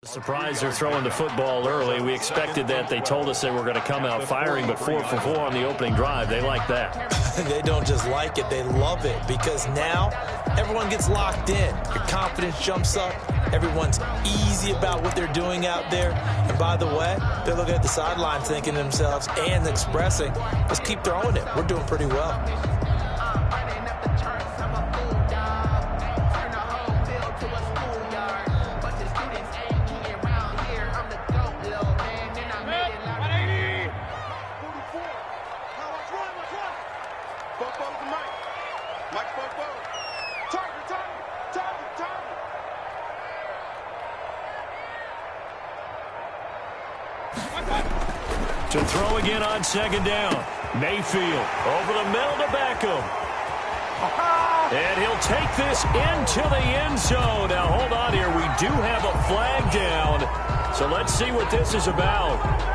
Surprised they're throwing the football early. We expected that. They told us they were going to come out firing, but 4 for 4 on the opening drive. They like that. They don't just like it, they love it, because now everyone gets locked in. Your confidence jumps up. Everyone's easy about what they're doing out there. And by the way, they're looking at the sideline thinking to themselves and expressing, let's keep throwing it. We're doing pretty well. To throw again on second down. Mayfield over the middle to Beckham. And he'll take this into the end zone. Now, hold on here. We do have a flag down. So let's see what this is about.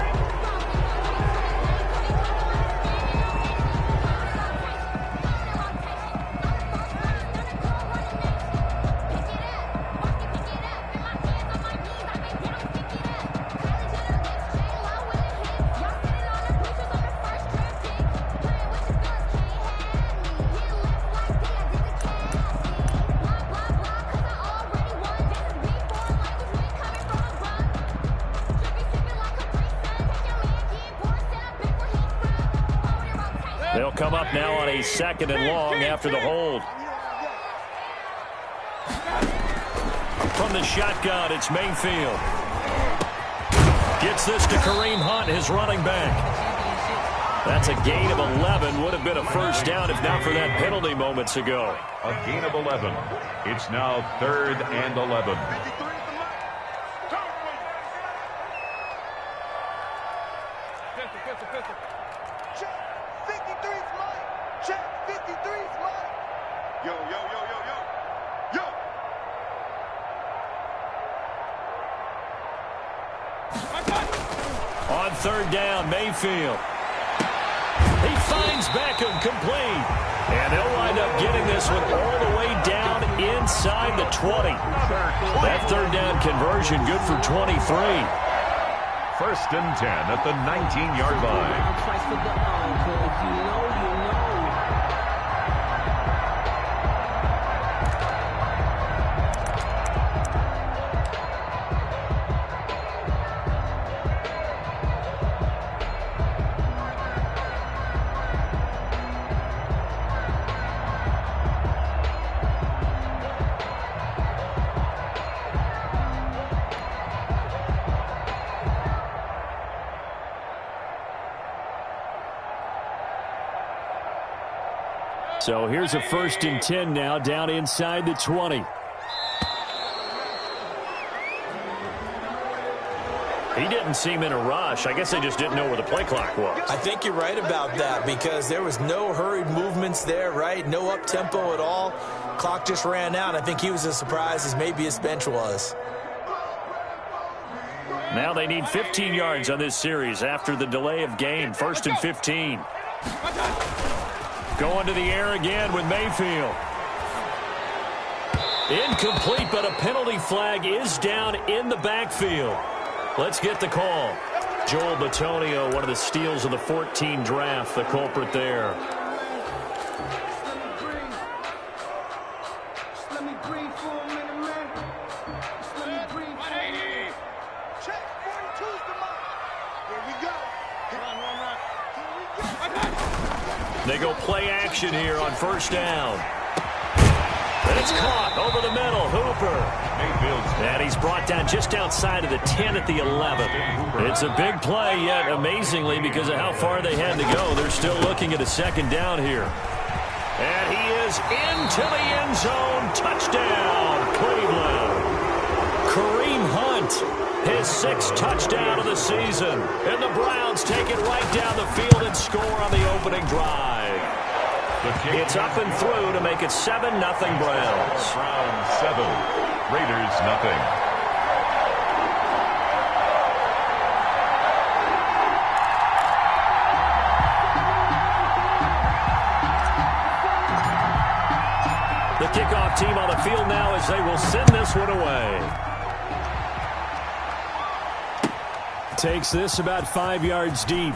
They'll come up now on a second and long after the hold. From the shotgun, it's Mayfield. Gets this to Kareem Hunt, his running back. That's a gain of 11. Would have been a first down if not for that penalty moments ago. A gain of 11. It's now 3rd and 11. On third down, Mayfield. He finds Beckham complete. And they'll wind up getting this one all the way down inside the 20. That third down conversion good for 23. 1st and 10 at the 19-yard line. So here's a 1st and 10 now down inside the 20. He didn't seem in a rush. I guess they just didn't know where the play clock was. I think you're right about that because there was no hurried movements there, right? No up-tempo at all. Clock just ran out. I think he was as surprised as maybe his bench was. Now they need 15 yards on this series after the delay of game. 1st and 15. Going to the air again with Mayfield. Incomplete, but a penalty flag is down in the backfield. Let's get the call. Joel Bitonio, one of the steals of the 14 draft, the culprit there. They go play action here on 1st down. And it's caught over the middle. Hooper. And he's brought down just outside of the 10 at the 11. It's a big play, yet amazingly, because of how far they had to go, they're still looking at a 2nd down here. And he is into the end zone. Touchdown, Cleveland. Kareem Hunt, his 6th touchdown of the season. And the Browns take it right down the field and score on the opening drive. It's up and through to make it 7-0 Browns. Browns 7, Raiders nothing. The kickoff team on the field now as they will send this one away. Takes this about 5 yards deep.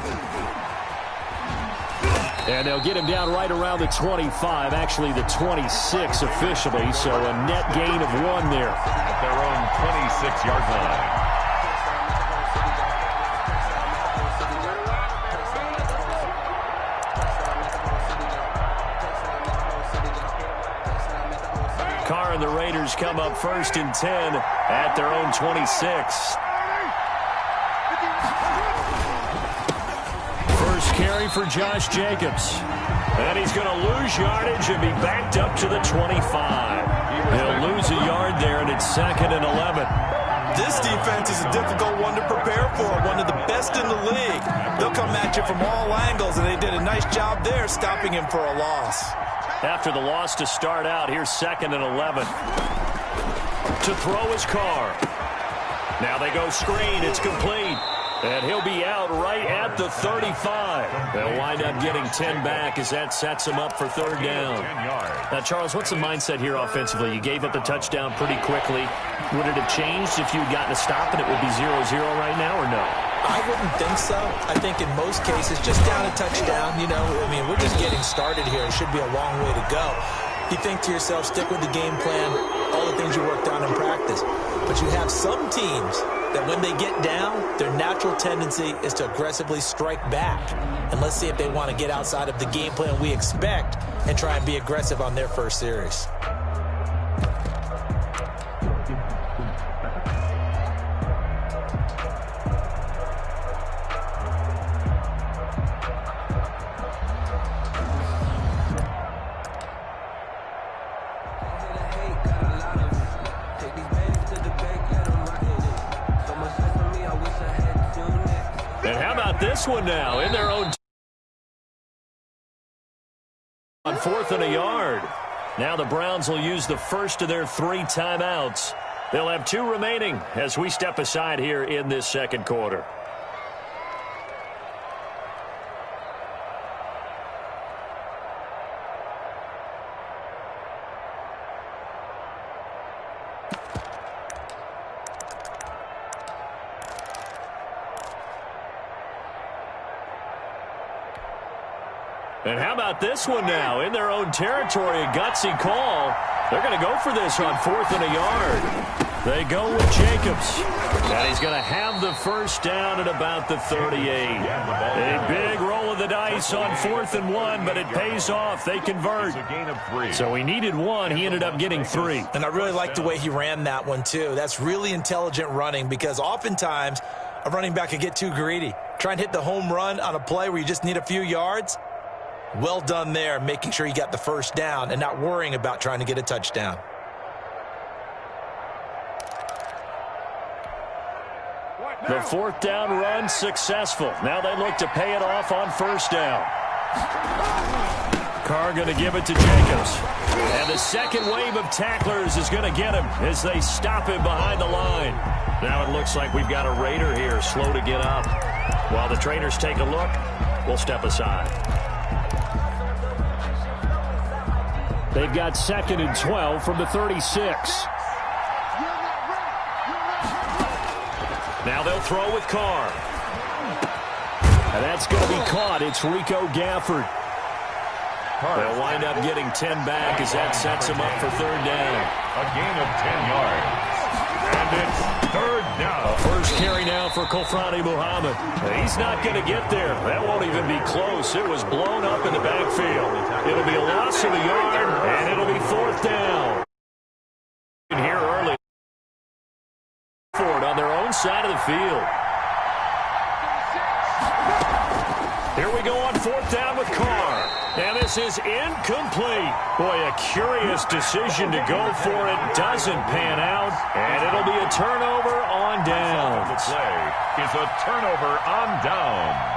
And they'll get him down right around the 25, actually the 26 officially, so a net gain of 1 there. At their own 26-yard line. Carr and the Raiders come up 1st and 10 at their own 26. First carry for Josh Jacobs. And he's going to lose yardage and be backed up to the 25. He'll lose a yard there, and it's 2nd and 11. This defense is a difficult one to prepare for, one of the best in the league. They'll come at you from all angles, and they did a nice job there stopping him for a loss. After the loss to start out, here's 2nd and 11. To throw his Carr. Now they go screen. It's complete. And he'll be out right at the 35. They'll wind up getting 10 back as that sets him up for 3rd down. Now, Charles, what's the mindset here offensively? You gave up the touchdown pretty quickly. Would it have changed if you had gotten a stop and it would be 0-0 right now, or no? I wouldn't think so. I think in most cases, just down a touchdown, you know, I mean, we're just getting started here. It should be a long way to go. You think to yourself, stick with the game plan, all the things you worked on in practice. But you have some teams that when they get down, their natural tendency is to aggressively strike back. And let's see if they want to get outside of the game plan we expect and try and be aggressive on their first series. This one now in their own on 4th and a yard. Now the Browns will use the first of their 3 timeouts. They'll have 2 remaining as we step aside here in this 2nd quarter. And how about this one now? In their own territory, a gutsy call. They're going to go for this on 4th and a yard. They go with Jacobs. And he's going to have the first down at about the 38. A big roll of the dice on 4th and 1, but it pays off. They convert. So he needed 1. He ended up getting 3. And I really like the way he ran that one, too. That's really intelligent running because oftentimes a running back could get too greedy. Try and hit the home run on a play where you just need a few yards. Well done there, making sure you got the first down and not worrying about trying to get a touchdown. The 4th down run successful. Now they look to pay it off on 1st down. Carr going to give it to Jacobs. And the second wave of tacklers is going to get him as they stop him behind the line. Now it looks like we've got a Raider here slow to get up. While the trainers take a look, we'll step aside. They've got 2nd and 12 from the 36. Now they'll throw with Carr. And that's going to be caught. It's Rico Gafford. They'll wind up getting 10 back as that sets him up for 3rd down. A gain of 10 yards. And it's 3rd down. A first carry now for Kofrani Muhammad. He's not going to get there. That won't even be close. It was blown up in the backfield. It'll be a loss of a yard, and it'll be 4th down. Here early. Forward on their own side of the field. Here we go on 4th down with Carr. And this is incomplete. Boy, a curious decision to go for it. Doesn't pan out. And it'll be a turnover on downs. The play is a turnover on downs.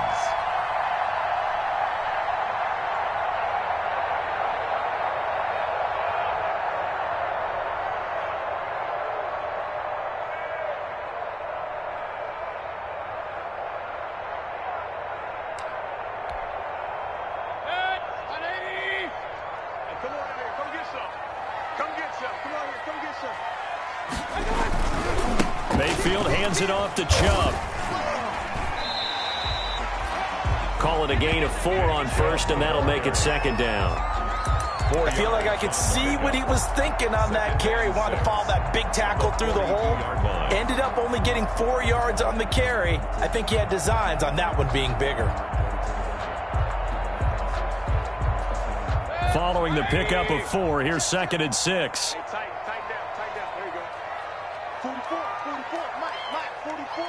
Mayfield hands it off to Chubb. Call it a gain of 4 on first, and that'll make it second down. I feel like I could see what he was thinking on that carry. Wanted to follow that big tackle through the hole. Ended up only getting 4 yards on the carry. I think he had designs on that one being bigger. Following the pickup of 4, here's 2nd and 6. Hey, tight down. There you go. 44, Mike, 44.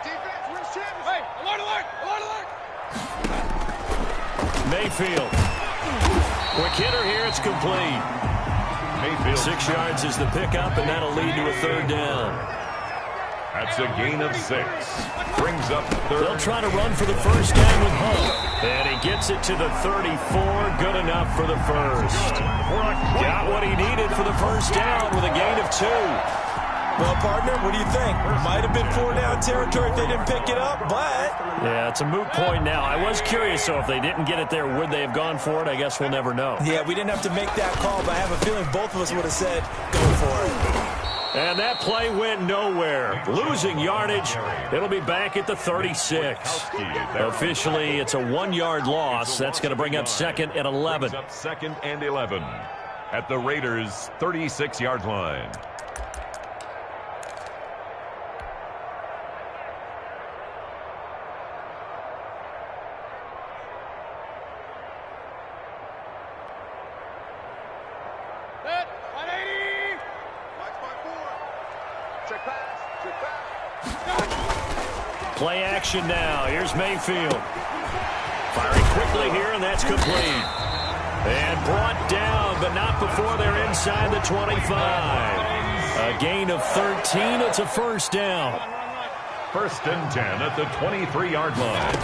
Defense, where's Travis? Hey, alert. Mayfield. Quick hitter here, it's complete. Mayfield. 6 yards is the pickup, and that'll lead to a 3rd down. That's a gain of 6. Brings up 3rd. They'll try to run for the first down with Hunt. And he gets it to the 34. Good enough for the first. Got what he needed for the first down with a gain of 2. Well, partner, what do you think? Might have been 4-down territory if they didn't pick it up, but... Yeah, it's a moot point now. I was curious, so if they didn't get it there, would they have gone for it? I guess we'll never know. Yeah, we didn't have to make that call, but I have a feeling both of us would have said, go for it. And that play went nowhere. Losing yardage. It'll be back at the 36. Officially, it's a 1-yard loss. That's going to bring up 2nd and 11. Up 2nd and 11 at the Raiders' 36-yard line. Play action now. Here's Mayfield. Firing quickly here, and that's complete. And brought down, but not before they're inside the 25. A gain of 13. It's a first down. 1st and 10 at the 23-yard line.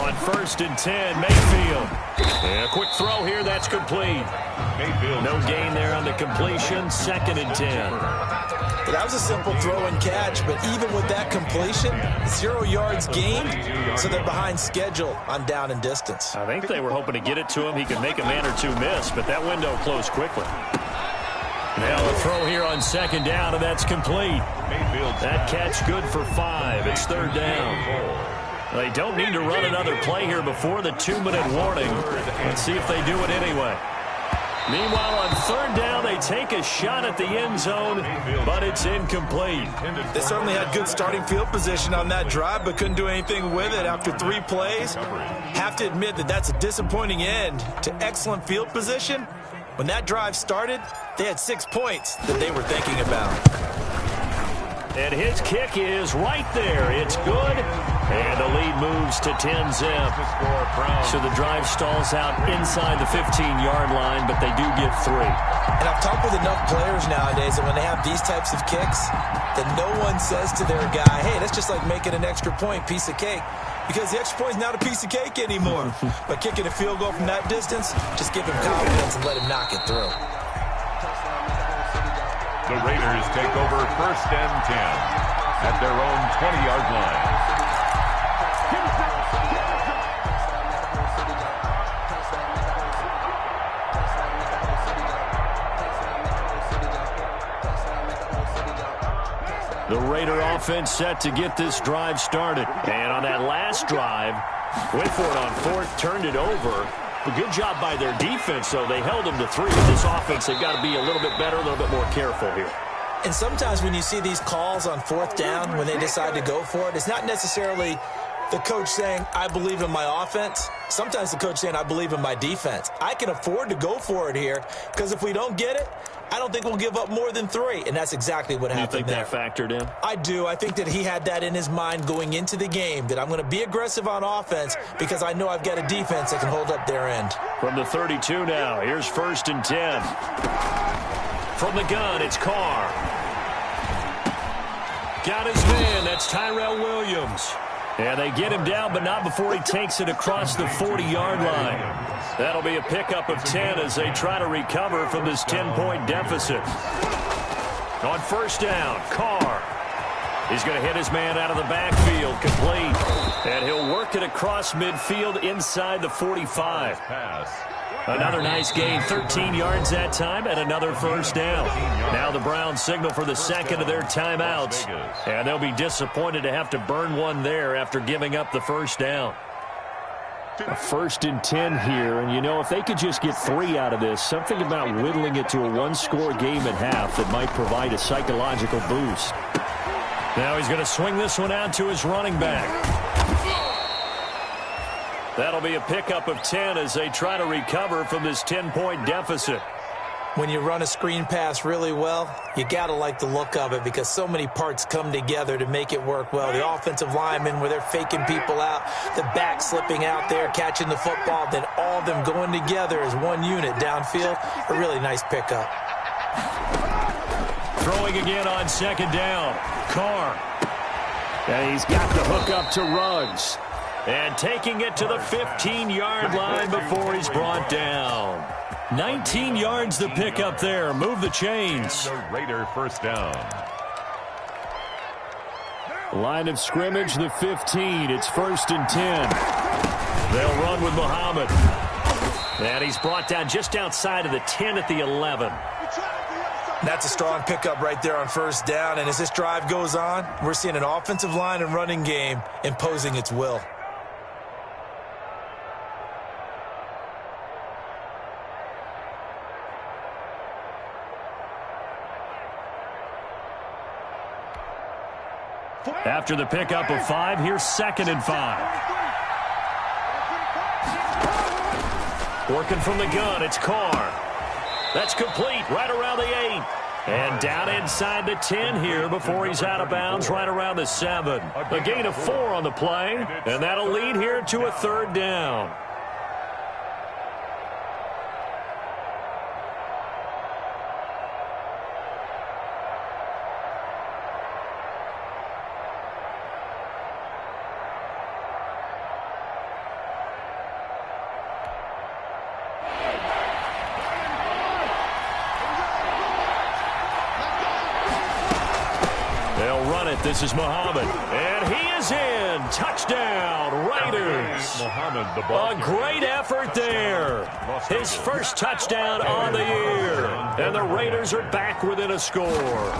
On 1st and 10, Mayfield. And a quick throw here, that's complete. Mayfield. No gain there on the completion. 2nd and 10. That was a simple throw and catch, but even with that completion, 0 yards gained, so they're behind schedule on down and distance. I think they were hoping to get it to him. He could make a man or two miss, but that window closed quickly. Now a throw here on 2nd down, and that's complete. That catch good for 5. It's 3rd down. They don't need to run another play here before the 2-minute warning. Let's see if they do it anyway. Meanwhile, on 3rd down, they take a shot at the end zone, but it's incomplete. They certainly had good starting field position on that drive, but couldn't do anything with it after 3 plays. Have to admit that that's a disappointing end to excellent field position. When that drive started, they had 6 points that they were thinking about. And his kick is right there. It's good. And the lead moves to 10-zip. So the drive stalls out inside the 15-yard line, but they do get 3. And I've talked with enough players nowadays that when they have these types of kicks, that no one says to their guy, hey, that's just like making an extra point, piece of cake. Because the extra point is not a piece of cake anymore. But kicking a field goal from that distance, just give him confidence and let him knock it through. The Raiders take over 1st and 10 at their own 20-yard line. The Raider offense set to get this drive started. And on that last drive, went for it on 4th, turned it over. A good job by their defense, though. They held them to 3. With this offense, they've got to be a little bit better, a little bit more careful here. And sometimes when you see these calls on 4th down, when they decide to go for it, it's not necessarily the coach saying, I believe in my offense. Sometimes the coach saying, I believe in my defense. I can afford to go for it here because if we don't get it, I don't think we'll give up more than 3. And that's exactly what happened there. You think that factored in? I do. I think that he had that in his mind going into the game, that I'm going to be aggressive on offense because I know I've got a defense that can hold up their end. From the 32 now, here's 1st and 10. From the gun, it's Carr. Got his man. That's Tyrell Williams. And they get him down, but not before he takes it across the 40-yard line. That'll be a pickup of 10 as they try to recover from this 10-point deficit. On 1st down, Carr. He's going to hit his man out of the backfield, complete. And he'll work it across midfield inside the 45. Another nice gain, 13 yards that time, and another 1st down. Now the Browns signal for the 2nd of their timeouts. And they'll be disappointed to have to burn one there after giving up the 1st down. A 1st and 10 here, and you know, if they could just get 3 out of this, something about whittling it to a one-score game at half that might provide a psychological boost. Now he's going to swing this one out to his running back. That'll be a pickup of 10 as they try to recover from this 10-point deficit. When you run a screen pass really well, you got to like the look of it because so many parts come together to make it work well. The offensive linemen where they're faking people out, the back slipping out there, catching the football, then all of them going together as one unit downfield. A really nice pickup. Throwing again on 2nd down. Carr. And he's got the hook up to Ruggs. And taking it to the 15-yard line before he's brought down. 19 yards to pick up there. Move the chains. The Raider 1st down. Line of scrimmage, the 15. It's 1st and 10. They'll run with Muhammad. And he's brought down just outside of the 10 at the 11. That's a strong pickup right there on 1st down. And as this drive goes on, we're seeing an offensive line and running game imposing its will. After the pickup of 5, here's 2nd and 5. Working from the gun, it's Carr. That's complete right around the 8. And down inside the 10 here before he's out of bounds right around the 7. A gain of 4 on the play, and that'll lead here to a 3rd down. This is Muhammad, and he is in. Touchdown, Raiders. A great effort there. His first touchdown on the year, and the Raiders are back within a score.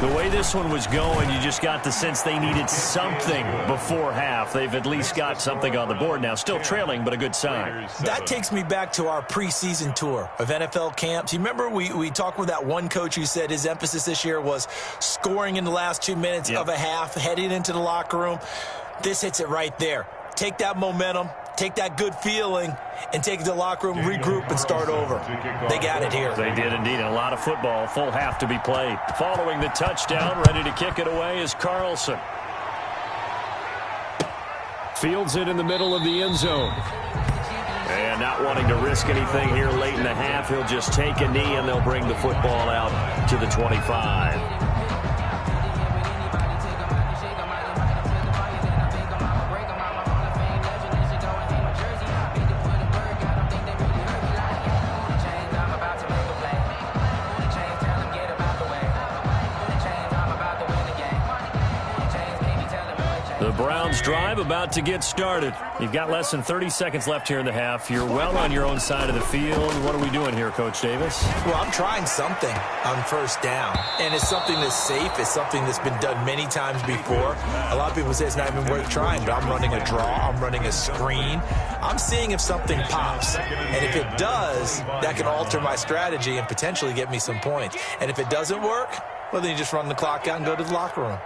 The way this one was going, you just got the sense they needed something before half. They've at least got something on the board now. Still trailing, but a good sign. That takes me back to our preseason tour of NFL camps. You remember we talked with that one coach who said his emphasis this year was scoring in the last 2 minutes of a half, heading into the locker room. This hits it right there. Take that momentum, take that good feeling, and take it to the locker room, regroup, and start over. They got it here. They did indeed, and a lot of football, full half to be played. Following the touchdown, ready to kick it away is Carlson. Fields it in the middle of the end zone. And not wanting to risk anything here late in the half, he'll just take a knee, and they'll bring the football out to the 25. The Browns drive about to get started. You've got less than 30 seconds left here in the half. You're well on your own side of the field. What are we doing here, Coach Davis? Well, I'm trying something on 1st down. And it's something that's safe. It's something that's been done many times before. A lot of people say it's not even worth trying, but I'm running a draw. I'm running a screen. I'm seeing if something pops. And if it does, that can alter my strategy and potentially get me some points. And if it doesn't work, well, then you just run the clock out and go to the locker room.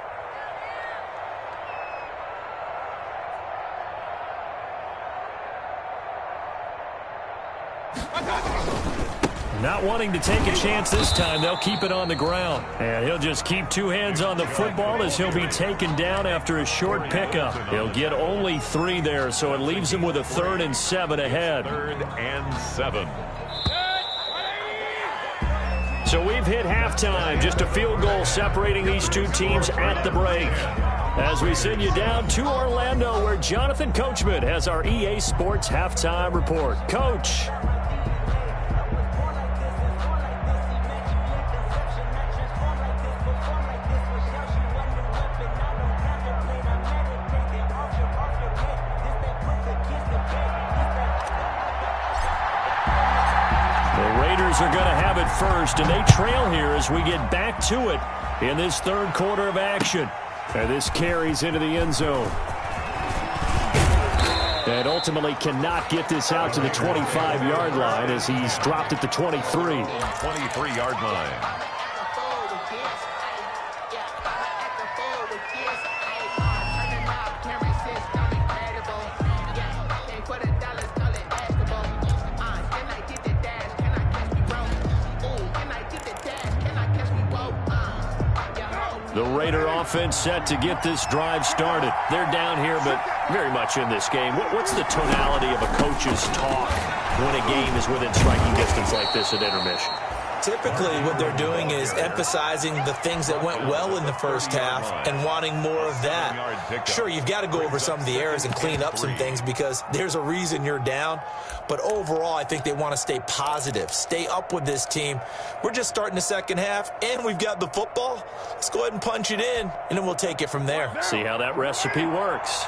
Not wanting to take a chance this time, they'll keep it on the ground. And he'll just keep 2 hands on the football as he'll be taken down after a short pickup. He'll get only 3 there, so it leaves him with a 3rd and 7 ahead. 3rd and 7. So we've hit halftime. Just a field goal separating these two teams at the break. As we send you down to Orlando, where Jonathan Coachman has our EA Sports halftime report. Coach. Are going to have it first, and they trail here as we get back to it in this 3rd quarter of action. And this carries into the end zone. And And ultimately cannot get this out to the 25-yard line as he's dropped at the 23. 23-yard line. The Raider offense set to get this drive started. They're down here, but very much in this game. What's the tonality of a coach's talk when a game is within striking distance like this at intermission? Typically, what they're doing is emphasizing the things that went well in the first half and wanting more of that. Sure, you've got to go over some of the errors and clean up some things because there's a reason you're down. But overall, I think they want to stay positive, stay up with this team. We're just starting the second half, and we've got the football. Let's go ahead and punch it in, and then we'll take it from there. See how that recipe works.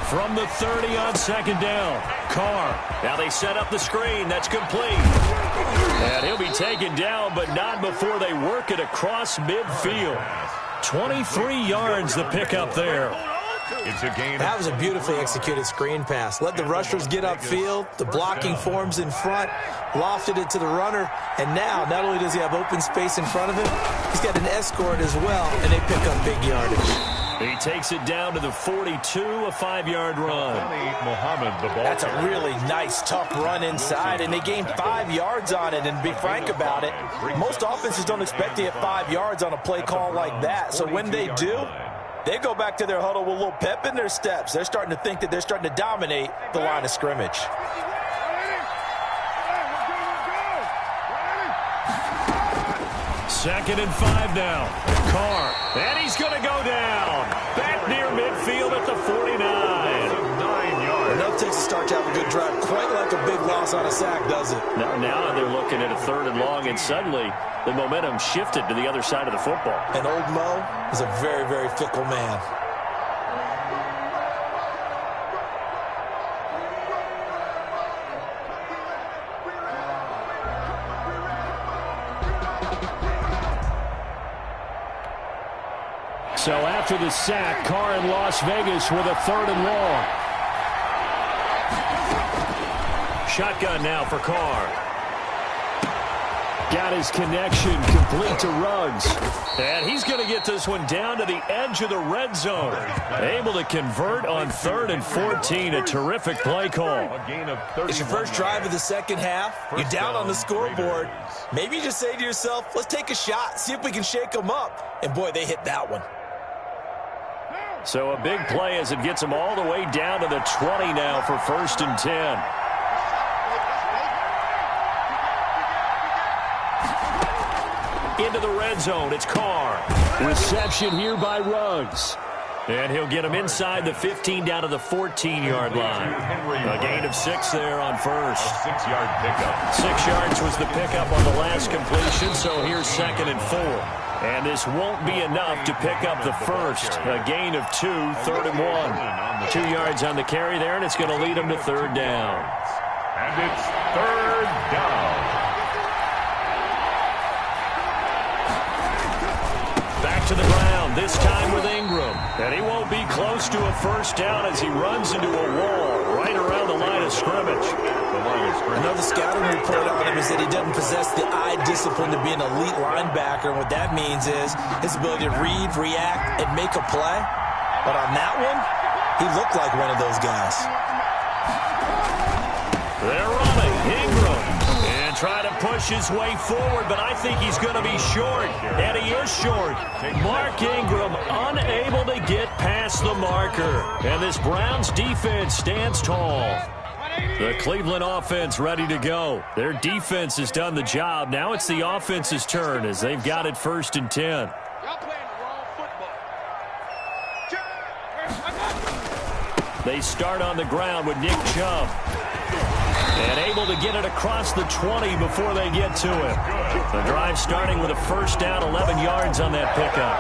From the 30 on second down, Carr. Now they set up the screen. That's complete. And he'll be taken down, but not before they work it across midfield. 23 yards the pickup there. It's a gain. That was a beautifully executed screen pass. Let the rushers get upfield. The blocking forms in front. Lofted it to the runner. And now, not only does he have open space in front of him, he's got an escort as well, and they pick up big yardage. He takes it down to the 42, a 5-yard run. That's a really nice, tough run inside, and they gained 5 yards on it. And to be frank about it, most offenses don't expect to get 5 yards on a play call like that. So when they do, they go back to their huddle with a little pep in their steps. They're starting to think that they're starting to dominate the line of scrimmage. Second and 5 now. Carr. And he's going to go down. Back near midfield at the 49. 9 yards. Enough takes to start to have a good drive. Quite like a big loss on a sack, does it? Now they're looking at a 3rd and long, and suddenly the momentum shifted to the other side of the football. And old Mo is a very, very fickle man. So after the sack, Carr in Las Vegas with a 3rd and long. Shotgun now for Carr. Got his connection complete to Ruggs. And he's going to get this one down to the edge of the red zone. Able to convert on 3rd and 14. A terrific play call. It's your first drive of the second half. You're down on the scoreboard. Maybe you just say to yourself, let's take a shot, see if we can shake them up. And boy, they hit that one. So a big play as it gets them all the way down to the 20 now for 1st and 10. Into the red zone, it's Carr. Reception here by Ruggs. And he'll get him inside the 15 down to the 14-yard line. A gain of 6 there on first. A 6-yard pickup. 6 yards was the pickup on the last completion, so here's 2nd and 4. And this won't be enough to pick up the first. A gain of 2, 3rd and 1. 2 yards on the carry there, and it's going to lead them to 3rd down. And it's 3rd down. Back to the ground, this time with Ingram. And he won't be close to a first down as he runs into a wall right around the line of scrimmage. Another scouting report on him is that he doesn't possess the eye discipline to be an elite linebacker. And what that means is his ability to read, react, and make a play. But on that one, he looked like one of those guys. They're running. Ingram. And try to push his way forward, but I think he's going to be short. And he is short. Mark Ingram unable to get past the marker. And this Browns defense stands tall. The Cleveland offense ready to go. Their defense has done the job. Now it's the offense's turn as they've got it 1st and 10. They start on the ground with Nick Chubb. And able to get it across the 20 before they get to it. The drive starting with a 1st down, 11 yards on that pickup.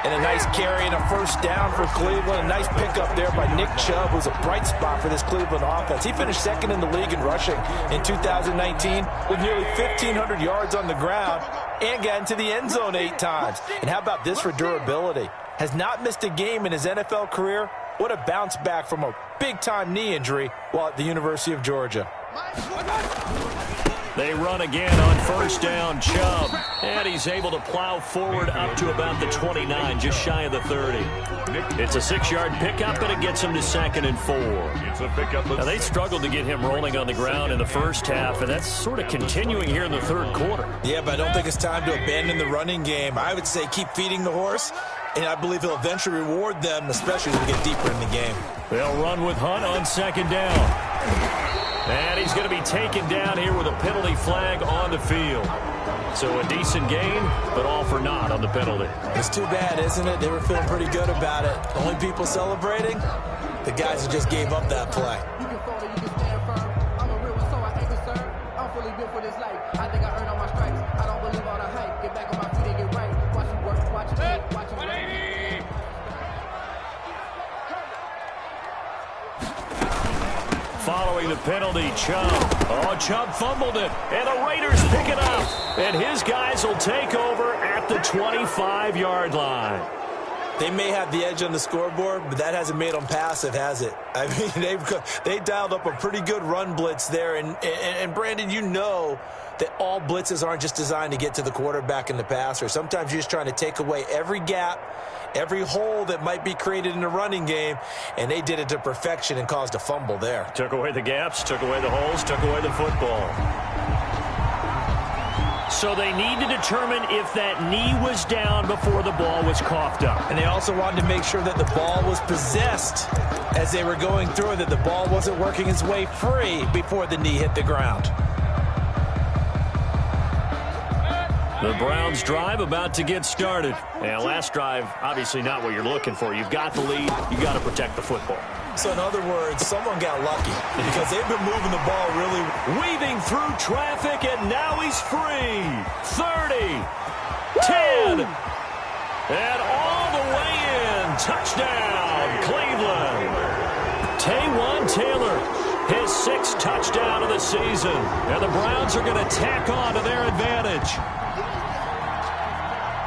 And a nice carry and a 1st down for Cleveland. A nice pickup there by Nick Chubb, who's a bright spot for this Cleveland offense. He finished 2nd in the league in rushing in 2019 with nearly 1,500 yards on the ground and got into the end zone 8 times. And how about this for durability? has not missed a game in his NFL career. What a bounce back from a big-time knee injury while at the University of Georgia. They run again on first down, Chubb. And he's able to plow forward up to about the 29, just shy of the 30. It's a 6-yard pickup, and it gets him to 2nd and 4. It's a pickup. Now, they struggled to get him rolling on the ground in the first half, and that's sort of continuing here in the third quarter. Yeah, but I don't think it's time to abandon the running game. I would say keep feeding the horse, and I believe he'll eventually reward them, especially as we get deeper in the game. They'll run with Hunt on 2nd down. And he's going to be taken down here with a penalty flag on the field. So a decent gain, but all for naught on the penalty. It's too bad, isn't it? They were feeling pretty good about it. Only people celebrating, the guys who just gave up that play. You can fall, you can stand firm. I'm a real one, so I ain't concerned. I'm fully built for this life. I think I earned all my stripes. I don't believe all the hype. Get back on my feet and get right. Watch you work, watch you kick, watch you run. Following the penalty, Chubb. Oh, Chubb fumbled it, and the Raiders pick it up. And his guys will take over at the 25-yard line. They may have the edge on the scoreboard, but that hasn't made them passive, has it? I mean, they dialed up a pretty good run blitz there. And Brandon, you know that all blitzes aren't just designed to get to the quarterback and the passer. Sometimes you're just trying to take away every gap, every hole that might be created in the running game, and they did it to perfection and caused a fumble there. Took away the gaps, took away the holes, took away the football. So they need to determine if that knee was down before the ball was coughed up. And they also wanted to make sure that the ball was possessed as they were going through it, that the ball wasn't working its way free before the knee hit the ground. The Browns drive about to get started. And last drive, obviously not what you're looking for. You've got the lead. You've got to protect the football. So in other words, someone got lucky because they've been moving the ball really. Weaving through traffic, and now he's free. 30, 10, and all the way in. Touchdown, Cleveland. Taywan Taylor, his 6th touchdown of the season. And the Browns are going to tack on to their advantage.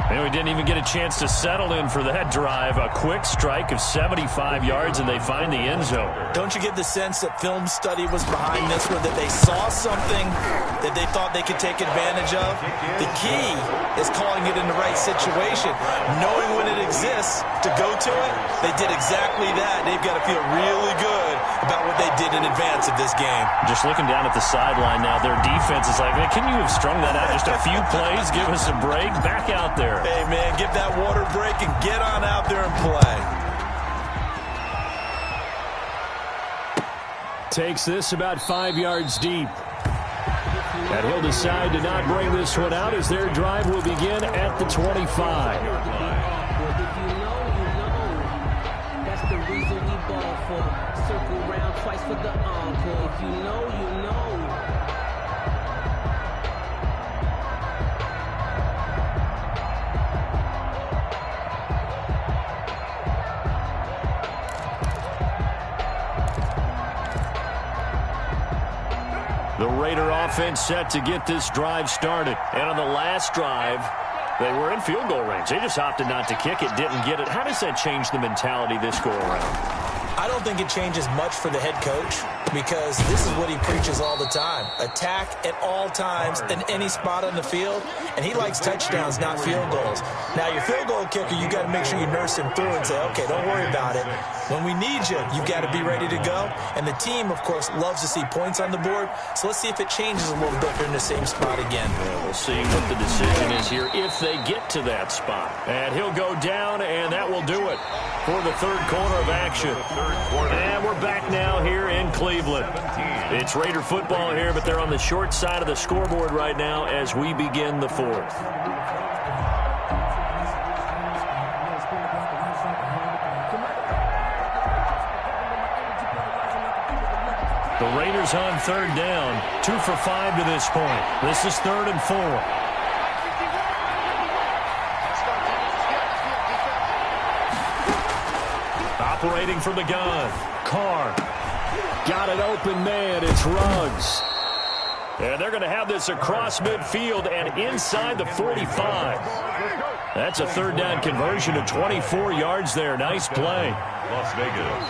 And we didn't even get a chance to settle in for that drive. A quick strike of 75 yards, and they find the end zone. Don't you get the sense that film study was behind this one, that they saw something that they thought they could take advantage of? The key is calling it in the right situation. Knowing when it exists to go to it, they did exactly that. They've got to feel really good about what they did in advance of this game. Just looking down at the sideline now, their defense is like, man, can you have strung that out just a few plays? Give us a break. Back out there. Hey, man, give that water break and get on out there and play. Takes this about 5 yards deep. And he'll decide to not bring this one out as their drive will begin at the 25. If you know, you know. That's the reason we ball for. Circle round twice for the encore. If you know, you know. The Raider offense set to get this drive started. And on the last drive, they were in field goal range. They just opted not to kick it, didn't get it. How does that change the mentality this go around? I don't think it changes much for the head coach because this is what he preaches all the time. Attack at all times in any spot on the field, and he likes touchdowns, not field goals. Now, your field goal kicker, you got to make sure you nurse him through and say, okay, don't worry about it. When we need you, you've got to be ready to go. And the team, of course, loves to see points on the board. So let's see if it changes a little bit. They're in the same spot again. Yeah, we'll see what the decision is here if they get to that spot. And he'll go down, and that will do it for the third quarter of action. And we're back now here in Cleveland. It's Raider football here, but they're on the short side of the scoreboard right now as we begin the fourth. The Raiders on third down, 2 for 5 to this point. This is 3rd and 4. Operating from the gun, Carr. Got it open, man. It's Ruggs. And they're going to have this across midfield and inside the 45. That's a third down conversion of 24 yards there. Nice play. Las Vegas.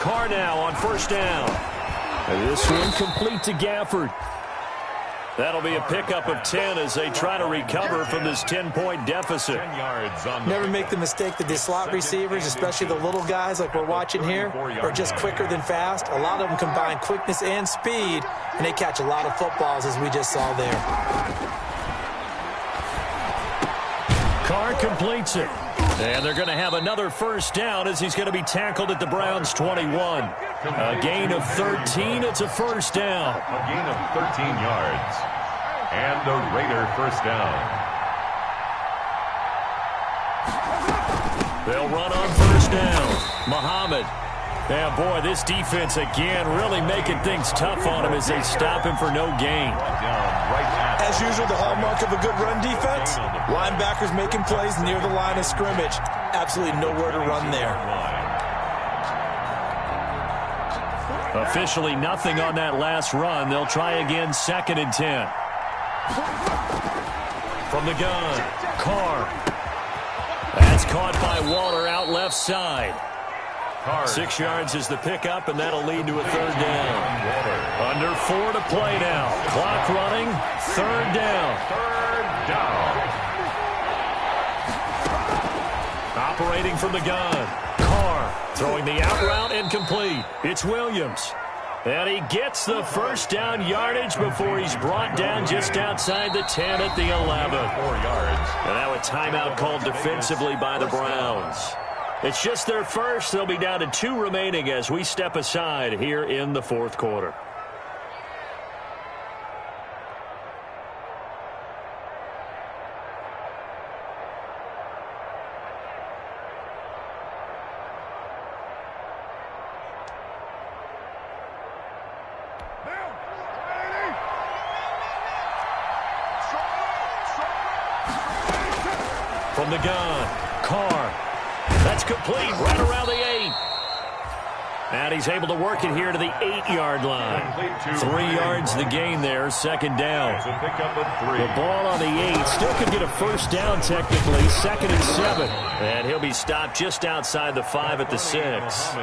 Carr now on first down. And this one complete to Gafford. That'll be a pickup of 10 as they try to recover from this 10-point deficit. 10 yards on Never make the mistake that the slot receivers, especially the little guys like we're watching here, are just quicker than fast. A lot of them combine quickness and speed, and they catch a lot of footballs, as we just saw there. Carr completes it. And they're going to have another first down as he's going to be tackled at the Browns' 21. A gain of 13. It's a first down. A gain of 13 yards. And a Raider first down. They'll run on first down. Muhammad. Yeah, boy, this defense again really making things tough on him as they stop him for no gain. As usual, the hallmark of a good run defense, linebackers making plays near the line of scrimmage. Absolutely nowhere to run there. Officially nothing on that last run. They'll try again, 2nd and 10. From the gun, Carr. That's caught by Waller out left side. 6 yards is the pickup, and that'll lead to a third down. Under 4 to play now. Clock running, third down. Third down. Operating from the gun. Carr throwing the out route incomplete. It's Williams. And he gets the first down yardage before he's brought down just outside the 10 at the 11. 4 yards. And now a timeout called defensively by the Browns. It's just their first. They'll be down to 2 remaining as we step aside here in the fourth quarter. From the gun, Carr. That's complete right around the 8. And he's able to work it here to the 8-yard line. 3 yards the gain there, second down. It's a pickup of 3. The ball on the 8. Still could get a first down technically, 2nd and 7. And he'll be stopped just outside the 5 at the 6.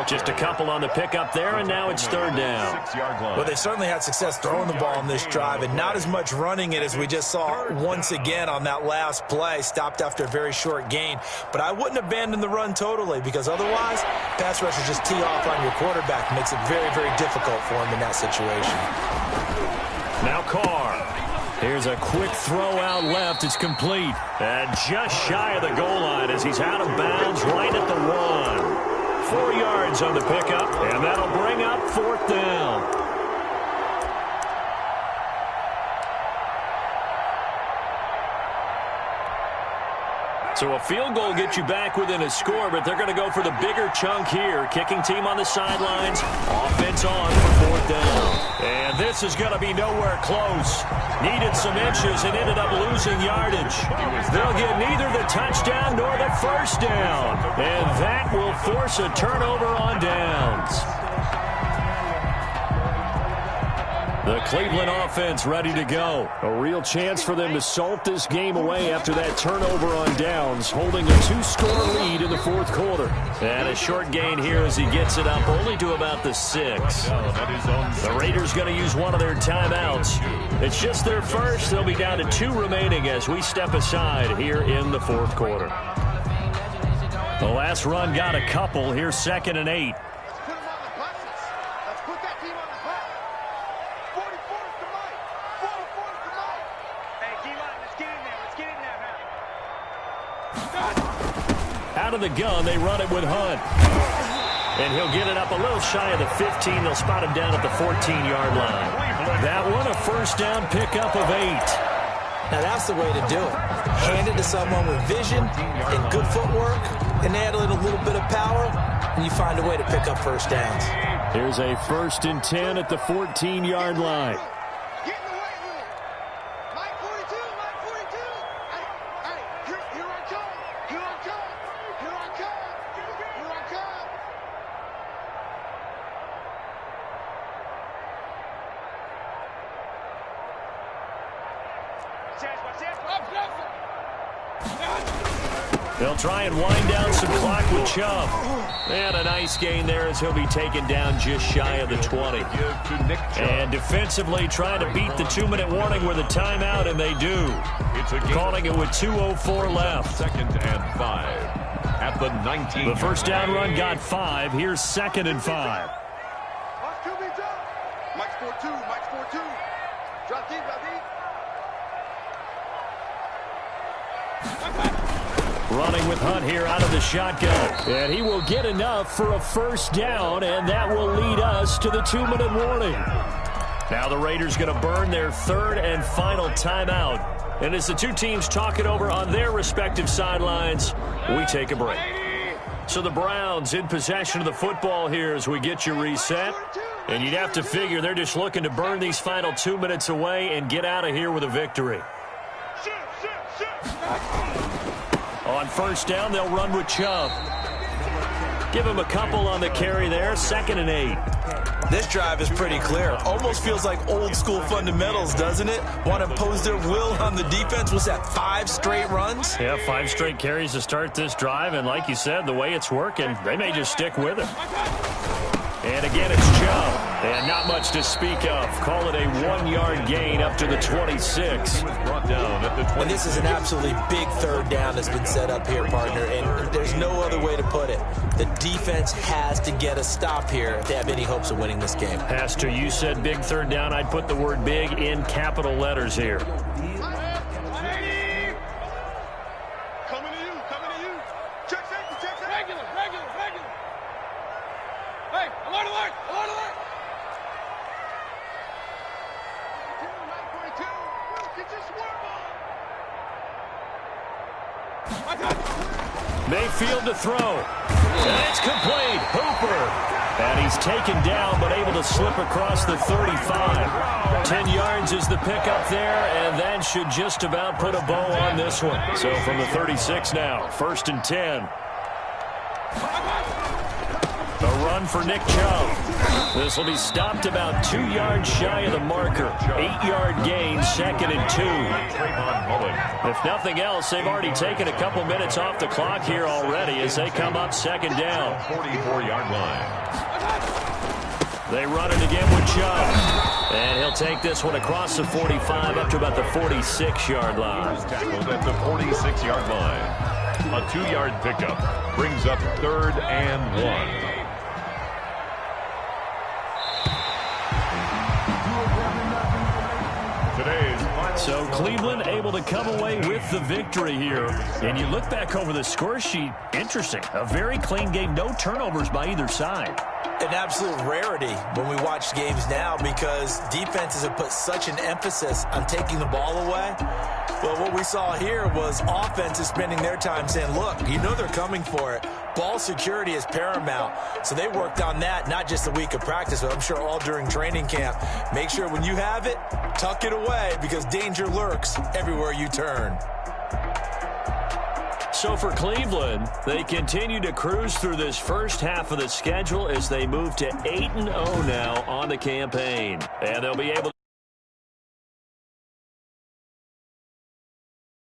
Just a couple on the pickup there, and now it's third down. 6-yard line. Well, they certainly had success throwing the ball on this drive, and not as much running it as we just saw once again on that last play, stopped after a very short gain. But I wouldn't abandon the run totally, because otherwise, pass rushers just tee off on your quarterback. Makes it very, very difficult for him in that situation. Now Carr. Here's a quick throw out left. It's complete. And just shy of the goal line as he's out of bounds right at the 1. 4 yards on the pickup, and that'll bring up fourth down. So a field goal gets you back within a score, but they're going to go for the bigger chunk here. Kicking team on the sidelines. Offense on for fourth down. And this is going to be nowhere close. Needed some inches and ended up losing yardage. They'll get neither the touchdown nor the first down. And that will force a turnover on downs. The Cleveland offense ready to go. A real chance for them to salt this game away after that turnover on downs, holding a 2-score lead in the fourth quarter. And a short gain here as he gets it up only to about the 6. The Raiders going to use one of their timeouts. It's just their first. They'll be down to 2 remaining as we step aside here in the fourth quarter. The last run got a couple. Here's 2nd and 8. Out of the gun, they run it with Hunt. And he'll get it up a little shy of the 15. They'll spot him down at the 14-yard line. That one, a first down pickup of 8. Now that's the way to do it. Hand it to someone with vision and good footwork, and add in a little bit of power, and you find a way to pick up first downs. Here's a 1st and 10 at the 14-yard line. They'll try and wind down some clock with Chubb. And a nice gain there as he'll be taken down just shy of the 20. And defensively trying to beat the 2-minute warning with a timeout, and they do. Calling it with 2:04 left. 2nd and 5 at the 19. The first down run got 5. Here's 2nd and 5. Mike's 4-2. Mike's 4-2. Drop deep, drop deep. Running with Hunt here out of the shotgun. And he will get enough for a first down, and that will lead us to the 2-minute warning. Now the Raiders going to burn their 3rd and final timeout. And as the two teams talk it over on their respective sidelines, we take a break. So the Browns in possession of the football here as we get you reset. And you'd have to figure they're just looking to burn these final 2 minutes away and get out of here with a victory. On first down, they'll run with Chubb. Give him a couple on the carry there. 2nd and 8. This drive is pretty clear. Almost feels like old school fundamentals, doesn't it? Want to impose their will on the defense. Was that 5 straight runs? Yeah, 5 straight carries to start this drive. And like you said, the way it's working, they may just stick with it. And again, it's Chubb. And not much to speak of. Call it a 1-yard gain up to the 26. And this is an absolutely big 3rd down that's been set up here, partner. And there's no other way to put it. The defense has to get a stop here if they have any hopes of winning this game. Pastor, you said big 3rd down. I'd put the word big in capital letters here. Coming to you, coming to you. Check safety, check safety. Regular. Hey, alert, alert, alert, alert. 9.2. Get your swerve on. Mayfield to throw. And it's complete. Hooper. And he's taken down, but able to slip across the 35. 10 yards is the pickup there, and that should just about put a bow on this one. So from the 36 now, 1st and 10. A run for Nick Chubb. This will be stopped about 2 yards shy of the marker. 8-yard gain, 2nd and 2. If nothing else, they've already taken a couple minutes off the clock here already as they come up 2nd down. 44-yard line. They run it again with Chubb. And he'll take this one across the 45 up to about the 46-yard line. Tackled at the 46-yard line. A 2-yard pickup brings up 3rd and 1. So Cleveland able to come away with the victory here. And you look back over the score sheet, interesting. A very clean game, no turnovers by either side. An absolute rarity when we watch games now because defenses have put such an emphasis on taking the ball away. Well, what we saw here was offenses spending their time saying, look, you know they're coming for it. Ball security is paramount. So they worked on that, not just a week of practice, but I'm sure all during training camp. Make sure when you have it, tuck it away because danger lurks everywhere you turn. So for Cleveland, they continue to cruise through this first half of the schedule as they move to 8-0 now on the campaign. And they'll be able to